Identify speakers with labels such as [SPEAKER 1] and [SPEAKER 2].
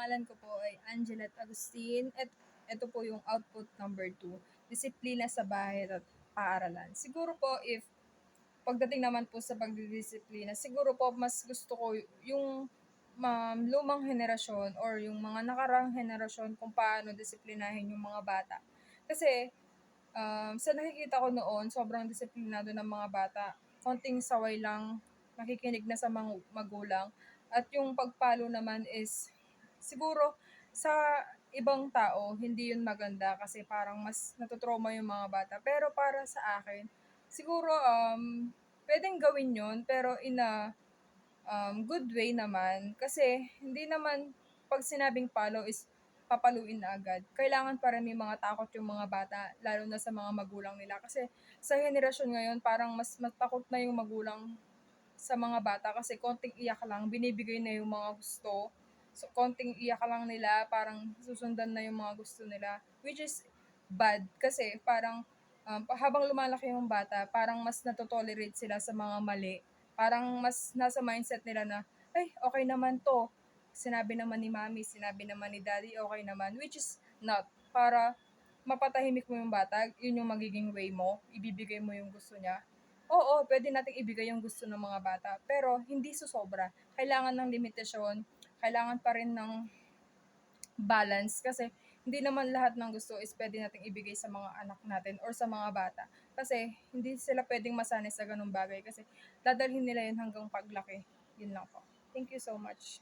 [SPEAKER 1] pangalan ko po ay Angelet Agustin at ito po yung output number 2, disiplina sa bahay at paaralan. Siguro po if pagdating naman po sa pagdidisiplina, siguro po mas gusto ko yung lumang henerasyon or yung mga nakaraang henerasyon kung paano disiplinahin yung mga bata. Kasi sa nakikita ko noon, sobrang disiplinado ng mga bata. Konting saway lang, nakikinig na sa mga magulang. At yung pagpalo naman is, siguro sa ibang tao, hindi yun maganda kasi parang mas natutrauma yung mga bata. Pero para sa akin, siguro pwedeng gawin yun, pero in a good way naman. Kasi hindi naman pag sinabing palo is papaluin na agad. Kailangan pa rin may mga takot yung mga bata, lalo na sa mga magulang nila. Kasi sa henerasyon ngayon, parang mas matakot na yung magulang sa mga bata kasi konting iyak lang, binibigay na yung mga gusto. So, konting iyak lang nila, parang susundan na yung mga gusto nila. Which is bad kasi parang habang lumalaki yung bata, parang mas natotolerate sila sa mga mali. Parang mas nasa mindset nila na, ay, okay naman to. Sinabi naman ni mami, sinabi naman ni daddy, okay naman. Which is not. Para mapatahimik mo yung bata, yun yung magiging way mo, ibibigay mo yung gusto niya. Oo, pwede nating ibigay yung gusto ng mga bata, pero hindi sosobra. Kailangan ng limitasyon, kailangan pa rin ng balance kasi hindi naman lahat ng gusto is pwede nating ibigay sa mga anak natin or sa mga bata. Kasi hindi sila pwedeng masanay sa ganung bagay kasi dadalhin nila yun hanggang paglaki. Yun lang po. Thank you so much.